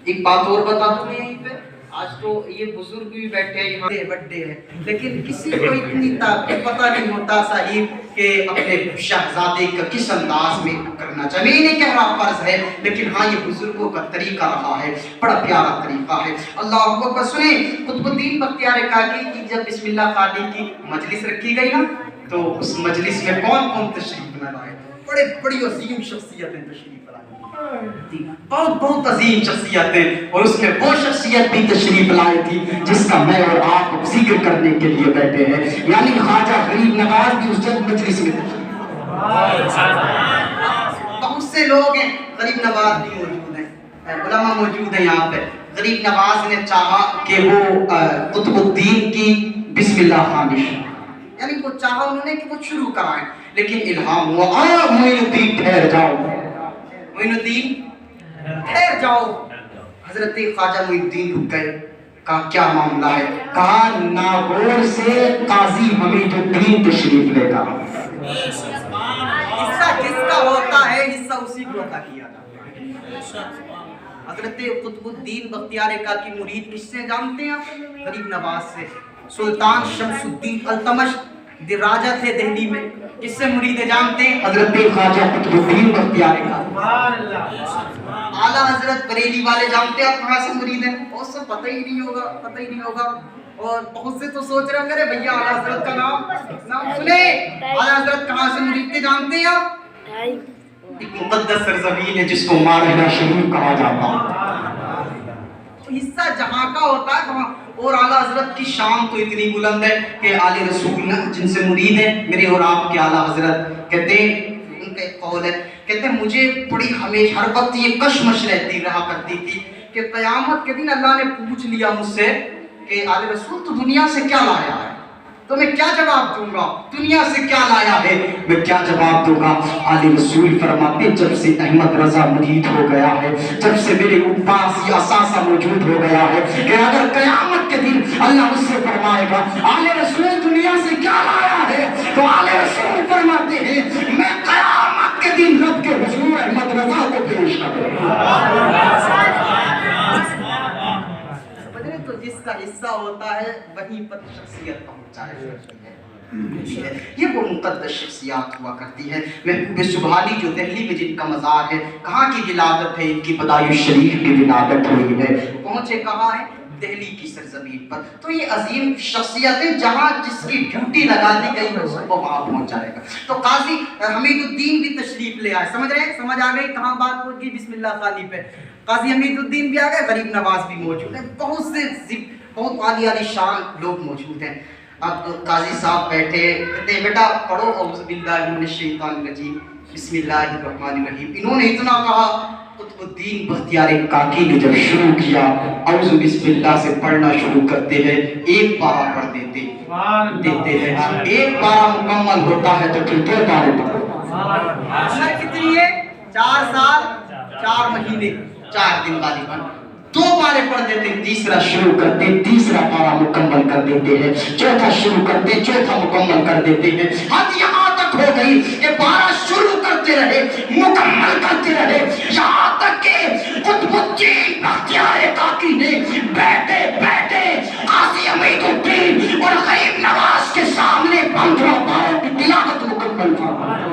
ایک بات اور بتا دوں میں یہیں پہ، آج تو یہ بزرگ بھی بیٹھے ہیں یہاں بڑے ہیں، لیکن کسی کو اتنی پتہ نہیں ہوتا صاحب کہ اپنے شہزادے کا کس انداز میں کرنا چاہیے. میں نہیں کہہ رہا فرض ہے، لیکن ہاں یہ بزرگوں کا طریقہ رہا ہے، بڑا پیارا طریقہ ہے. اللہ اکبر. سنیں قطب الدین بختیار کاکی کی جب بسم اللہ خانی کی مجلس رکھی گئی نا، تو اس مجلس میں کون کون تشریف لائے؟ بڑے بڑی عظیم شخصیتیں تشریف لائے، بہت عظیم شخصیتیں، اور اس میں وہ شخصیت بھی تشریف لائی تھی جس کا میں اور آپ ذکر کرنے کے لیے بیٹھے ہیں، یعنی خواجہ غریب نواز بھی اس مجلس میں تشریف. بہت سے لوگ ہیں، غریب نواز بھی موجود ہیں، علماء موجود ہیں یہاں پہ. غریب نواز نے چاہا کہ وہ قطب الدین کی بسم اللہ خوانی، یعنی وہ چاہا انہوں نے کہ وہ شروع کرائیں، لیکن الہام ہوا معین الدین ٹھہر جاؤ، معین الدین ٹھہر جاؤ. حضرت خواجہ معین الدین رک گئے، کہا کیا معاملہ ہے؟ کہا ناگور سے قاضی حمید الدین تشریف لے گا. حصہ کس کا ہوتا ہے؟ حصہ اسی کو عطا کیا جاتا ہے. حضرت قطب الدین بختیار کاکی مرید کس سے جانتے ہیں آپ؟ غریب نواز سے. سلطان شمس الدین التمش راجہ تھے دہلی میں، کس سے مرید جانتے ہیں؟ حضرت خواجہ قطب الدین بختیار کاکی. اعلیٰ حضرت بریلی والے جانتے ہیں آپ کہاں سے مرید ہیں؟ بہت سے پتہ ہی نہیں ہوگا، پتہ ہی نہیں ہوگا. اور بہت سے تو سوچ رہے ہوں گے بھیا اعلیٰ حضرت کا نام سنے. اعلیٰ حضرت کہاں سے مرید تھے جانتے ہیں آپ؟ ایک مقدس سرزمین ہے جس کو مارحلہ شریف کہا جاتا ہے. حصہ جہاں کا ہوتا ہے وہاں. اور اعلیٰ حضرت کی شان تو اتنی بلند ہے کہ آل رسول جن سے مرید ہیں میرے اور آپ کے اعلیٰ حضرت، کہتے ہیں ان کا ایک قول ہے، کہتے ہیں مجھے بڑی ہمیشہ ہر وقت یہ کشمش رہا کرتی تھی کہ قیامت کے دن اللہ نے پوچھ لیا مجھ سے کہ آل رسول تو دنیا سے کیا لایا ہے، تو میں کیا جواب دوں گا؟ دنیا سے کیا لایا ہے، میں کیا جواب دوں گا؟ آل رسول فرماتے جب سے احمد رضا مرید ہو گیا ہے، جب سے میرے پاس یہ اثاثہ موجود ہو گیا ہے کہ اگر قیامت کے دن اللہ مجھ سے فرمائے گا آل رسول دنیا سے کیا لایا ہے، تو آل رسول فرماتے ہیں میں قیامت کے دن رب کے حضور احمد رضا کو پیش کروں گا. تو جس کا حصہ ہوتا ہے وہیں پر شخصیت پہنچائے جاتی ہے. یہ وہ مقدس شخصیات ہوا کرتی ہے. محبوب سبحانی جو دہلی میں جن کا مزار ہے، کہاں کی ولادت ہے ان کی؟ بدایع شریف کی ولادت ہوئی ہے. پہنچے کہاں ہے؟ دہلی کی سرزمین پر. تو یہ عظیم شخصیتیں جہاں جس کی ڈیوٹی لگا دی گئی ہے وہ وہاں پہنچ جائے گا. تو قاضی حمید الدین بھی تشریف لے آئے. سمجھ رہے ہیں؟ سمجھ آ گئی کہاں بات پہنچ گئی؟ بسم اللہ خوانی پہ قاضی حمید الدین بھی آ گئے، غریب نواز بھی موجود ہیں، بہت سے بہت عالی عالی شان لوگ موجود ہیں. اب قاضی صاحب بیٹھے، کہتے ہیں بیٹا پڑھو اعوذ باللہ من الشیطان الرجیم بسم اللہ الرحمن الرحیم. انہوں نے اتنا کہا، قطب الدین بختیار کاکی نے جب شروع کیا اعوذ بسم اللہ سے پڑھنا شروع کرتے ہیں، ایک پارہ پڑھ دیتے ہیں. ایک پارہ مکمل ہوتا ہے تو پھر 2 پارے پڑھو. عمر کتنی ہے؟ 4 سال 4 مہینے 4 دن والی بن 2 پارے پڑھ دیتے ہیں. تیسرا شروع کرتے، تیسرا پارہ مکمل کر دیتے ہیں. چوتھا شروع کرتے، چوتھا مکمل کر دیتے ہیں. حد یہاں تک ہو گئی کہ پارہ شروع کرتے رہے، مکمل کرتے رہے، یہاں تک کہ قطب الدین بختیار کاکی نے بیٹھے بیٹھے قاضی حمید الدین اور غریب نواز کے سامنے 15 پاروں کی تلاوت مکمل فرمائی.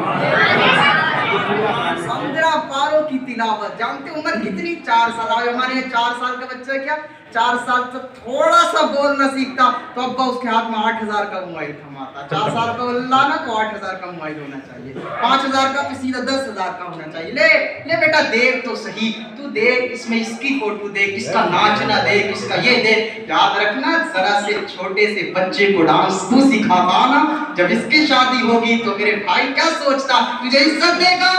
15 پاروں کی تلاوت. جانتے عمر کتنی؟ 4 سال. آئے ہمارے یہ 4 سال کا بچہ ہے کیا 4 سال تو تھوڑا سا بولنا سیکھتا تو ابا اس کے ہاتھ میں 8000 کا موبائل تھماتا. 4 سال کا اللہ نا تو 8000 کا موبائل ہونا چاہیے، 5000 کا سیدھا 10000 کا ہونا چاہیے. لے بیٹا دیکھ تو صحیح، تو دیکھ اس میں اس کی فوٹو دیکھ، اس کا ناچنا دیکھ، اس کا یہ دیکھ. یاد رکھنا ذرا سے چھوٹے سے بچے کو ڈانس تو سکھاتا نا، جب اس کی شادی ہوگی تو میرے بھائی کیا سوچتا؟ تجھے عزت دے گا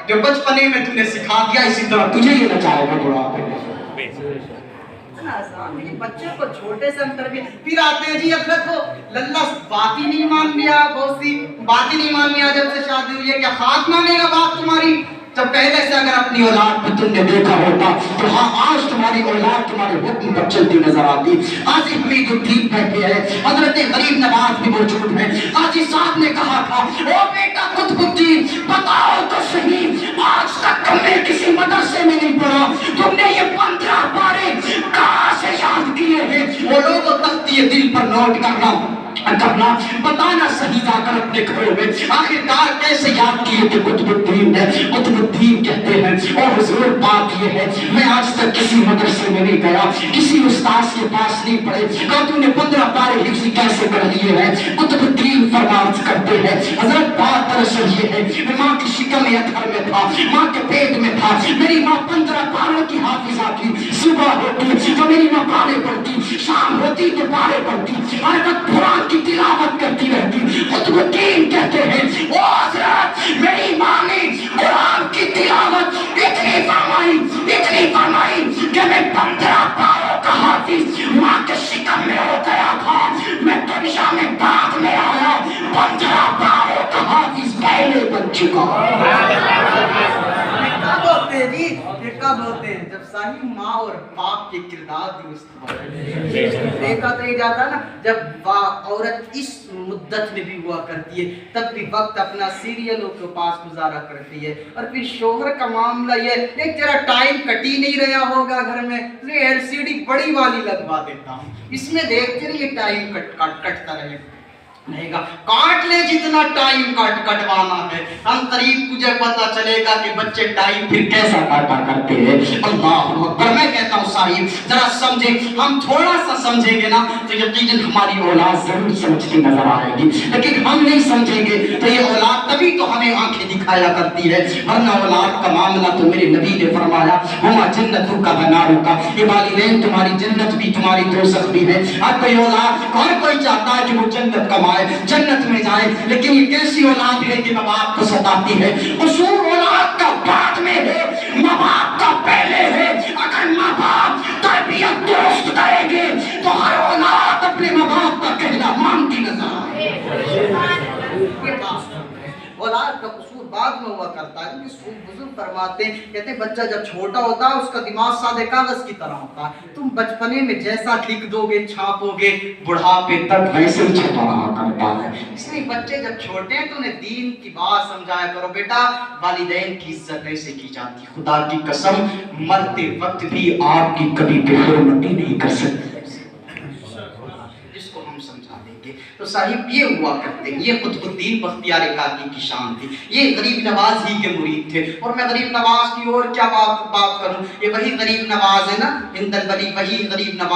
جو بچپنے میں تُو نے سکھا دیا، اسی طرح تجھے یہ نچائے گا بڑھاپے میں. بچے کو چھوٹے سے انتر بھی پھر آتے ہیں جی حضرت کو للہ بات ہی نہیں مان لیا، بہت سی بات ہی نہیں مان لیا جب سے شادی ہوئی ہے، کیا خاک مانے گا بات تمہاری؟ جب پہلے سے اگر اپنی اولاد بھی تم نے دیکھا ہوتا تو ہاں آج تمہاری اولاد تمہارے حکم پر چلتی نظر آتی. قاضی حمید الدین بیٹھے ہیں، حضرت غریب نواز بھی موجود ہیں. قاضی صاحب نے کہا تھا او بیٹا قطب الدین بتاؤ تو صحیح، آج تک تم نے کسی مدرسے میں نہیں پڑھا، تم نے یہ 15 بار نوٹ کرنا بتانا صحیح جا کر اپنے گھروں میں آخرکار کیسے یاد کیے تھے قطب الدین نے. قطب الدین کہتے ہیں اور حضور بات یہ ہے میں آج تک کسی مدرسے میں نہیں گیا, کسی استاذ کے پاس نہیں پڑھے, کہا تو نے 15 پارے حفظ کیسے کر لیے ہیں. قطب الدین فرمایا کرتے ہیں حضرت بات دراصل یہ ہے میں ماں کی شکم ادھر میں تھا, ماں کے پیٹ میں تھا, میری ماں 15 پاروں کی حافظہ تھی. صبح ہوتی تو میری ماں پارے پڑھتی, شام ہوتی تو پارے پڑھتی, ہر وقت قرآن کی تلاوت کرتی رہتی. قطب الدین کہتے ہیں او حضرت میری ماں نے قرآن کی تلاوت اتنی فرمائی کہ میں 15 پاروں کا حافظ ماں کے شکم میں ہو گیا تھا. میں دنیا میں بعد میں آیا, 15 پاروں کا حافظ پہلے بن چکا. یہ کب ہوتے ہیں جب صحیح ماں اور باپ کے کردار درست ہو. دیکھا تو یہ جاتا نا جب عورت اس مدت میں بھی ہوا کرتی ہے تب بھی وقت اپنا سیریلوں کے پاس گزارا کرتی ہے, اور پھر شوہر کا معاملہ یہ ایک تیرا ٹائم کٹ ہی نہیں رہا ہوگا گھر میں, LCD بڑی والی لگوا دیتا ہوں, اس میں دیکھتے رہیے ٹائم کٹتا رہے گا. کاٹ لے جتنا ٹائم کٹوانا ہے, ہم قریب تجھے پتا چلے گا کہ بچے ٹائم پھر کیسا کاٹا کرتے ہیں. اللہ اکبر. میں کہتا ہوں صاحب ذرا سمجھے, ہم تھوڑا سا سمجھیں گے نا تو یقیناً ہماری اولاد ضرور سمجھتی نظر آئے گی, لیکن ہم نہیں سمجھیں گے تو یہ اولاد تبھی تو ہمیں آنکھیں دکھایا کرتی ہے, ورنہ اولاد کا معاملہ تو میرے نبی نے فرمایا ہما جنتوں کا بناروں کا, یہ والدین تمہاری جنت بھی تمہاری دوزخ بھی ہے. ہر کوئی اولاد ہر کوئی چاہتا ہے کہ وہ جنت کمائے, جنت میں جائے, لیکن یہ کیسی اولاد ہے کہ ماں باپ کو ستاتی ہے. قصور اولاد کا بعد میں ہے, ماں باپ کا پہلے ہے. اگر ماں باپ تربیت درست کریں گے تو ہر اولاد اپنے ماں باپ کا کہنا مانتی نظر آئے. اولاد کا قصور بعد میں ہوا کرتا ہے, کیونکہ بزرگ فرماتے ہیں کہتے ہیں بچہ جب چھوٹا ہوتا ہے اس کا دماغ سادے کاغذ کی طرح ہوتا ہے, تم بچپنے میں جیسا لکھ دو گے چھاپو گے بڑھاپے تک ویسے ہی چھپا رہا کرتا ہے. اس لیے بچے جب چھوٹے ہیں تو انہیں دین کی بات سمجھایا کرو, بیٹا والدین کی عزت ایسے کی جاتی, خدا کی قسم مرتے وقت بھی آپ کی کبھی بے حرمتی نہیں کر سکتے, جس کو ہم سمجھا دیں گے. تو صاحب یہ ہوا کرتے ہیں, یہ قطب الدین بختیار کاکی کی شان تھی. یہ غریب نواز ہی کے مرید تھے, اور میں غریب نواز کی اور کیا بات کروں, یہ وہی غریب نواز ہے نا, ہند الولی وہی غریب نواز